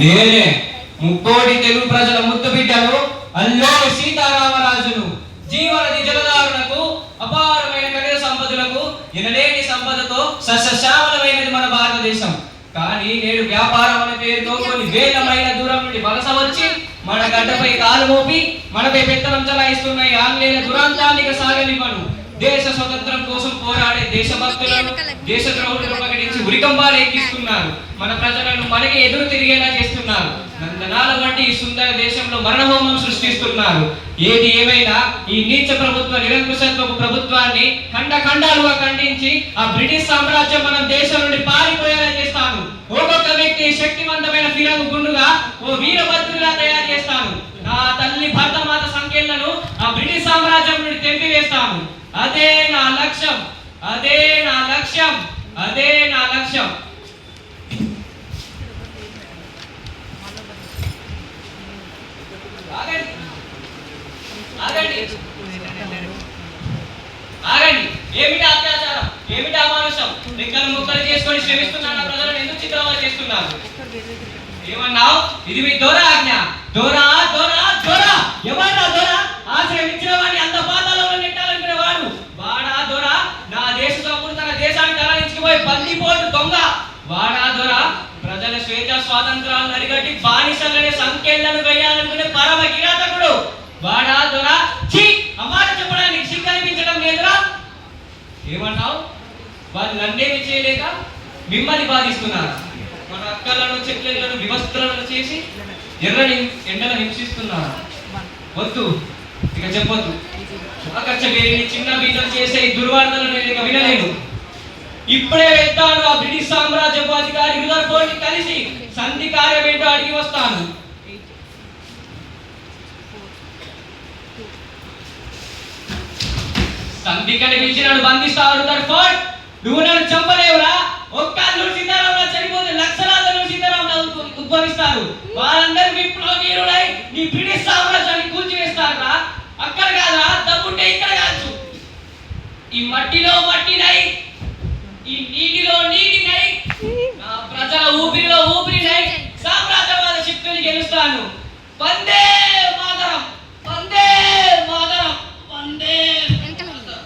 నేనే ముక్కోటి తెలుగు ప్రజల ముద్దు బిడ్డను అల్లూరి సీతారామరాజును. జీవనది జలధారులకు అపారమైన ఖనిజ సంపదలకు ఎనలేని సంపదతో సస్యశ్యామలమైనది మన భారతదేశం. కానీ నేడు వ్యాపారం అనే పేరుతో కొన్ని వేల మైళ్ళ దూరం నుండి వలస వచ్చి మన గడ్డపై కాలు మోపి మనపై పెత్తనం చలాయిస్తున్న ఈ ఆంగ్లేయుల దురాంతాన్ని సాగనివ్వను. దేశ స్వతంత్రం కోసం పోరాడే దేశభక్తులను దేశద్రోహులను ప్రకటించి ఉరికంబాలు ఎక్కిస్తున్నారు. మన ప్రజలను మనకి ఎదురు తిరిగేలా చేస్తున్నారు. నందనాల వంటి ఈ సుందర దేశంలో మరణహోమం సృష్టిస్తున్నారు. ఏది ఏమైనా ఈ నీచ ప్రభుత్వ నిరంకుశత్వపు ప్రభుత్వాన్ని ఖండాలుగా ఖండించి ఆ బ్రిటిష్ సామ్రాజ్యం మన దేశం నుండి పారిపోయేలా చేస్తాను. ఒక్కొక్క వ్యక్తి శక్తివంతమైన ఫిరంగు గుండుగా ఓ వీరభద్రులా తయారు చేస్తాను. నా తల్లి భరతమాత సంఖ్యలను ఆ బ్రిటిష్ సామ్రాజ్యం నుండి తెంపివేస్తాను. అదే నా లక్ష్యం, అదే నా లక్ష్యం, అదే నా లక్ష్యం. ఆగండి. ఏమిటి అత్యాచారం, ఏమిటి అమానుషం? రెక్కలు ముక్కలు చేసుకొని శ్రమిస్తున్న ప్రజలను ఎందుకు చిత్రవద చేస్తున్నారు? ఏమన్నావు? ఇది మీ దొర ఆజ్ఞ. దొరా దొరా దొరా ఎవరా దొర? ఆశ్రమించిన వాడిని అంత పాతాళంలో నెట్టాలనుకునే వాడు వాడా దొర? నా దేశ సంపూర్ణ తన దేశానికి తరలించుకుపోయి బందిపోటు దొంగ వాడా దొర? ప్రజల స్వేచ్ఛ స్వాతంత్రాలను అరిగట్టి బానిసలనే సంఖ్యలను వేయాలనుకునే పరమ కిరాతకుడు వాడా దొర? ఛీ, అమ్మాట చెప్పడానికి సిగ్గు అనిపించడం లేదురా? ఏమన్నావు? వాళ్ళు నన్నేమి చేయలేక మిమ్మల్ని బాధిస్తున్నారు. మన అక్కలను చెట్లను వివస్త్రలను చేసి ఎర్రని ఎండలను హింసిస్తున్నారు. వద్దు, ఇక చెప్పొద్దు. ఆకర్ష వేరిని చిన్న బీజం చేసే దుర్వార్తలను నేను ఇక వినలేను. ఇప్పుడే వెళ్తాను. ఆ బ్రిటిష్ సామ్రాజ్యపు అధికారి రుదర్ఫోర్డ్ని కలిసి సంధి కార్యం ఏంటో అడిగి వస్తాను. సంధికని పిలిచి నన్ను బంధిస్తావు రుదర్ఫోర్డ్. నువ్వు నన్ను చంపలేవురా. ఒక్క అల్లూరి సీతారామరాజు చనిపోతే లక్షలాది అల్లూరి సీతారామరాజు ఉద్భవిస్తారు. వారందరూ విప్లవీరులై నీ బ్రిటిష్ సామ్రాజ్యాన్ని కూల్చివేస్తారా? అక్కడ కాదురా, దమ్ముంటే ఇక్కడ కాదు. ఈ మట్టిలో మట్టినై, ఈ నీటిలో నీటినై, నా ప్రజల ఊపిరిలో ఊపిరినై సామ్రాజ్యవాద శక్తిని గెలుస్తాను. వందే మాతరం, వందే మాతరం, వందే మాతరం.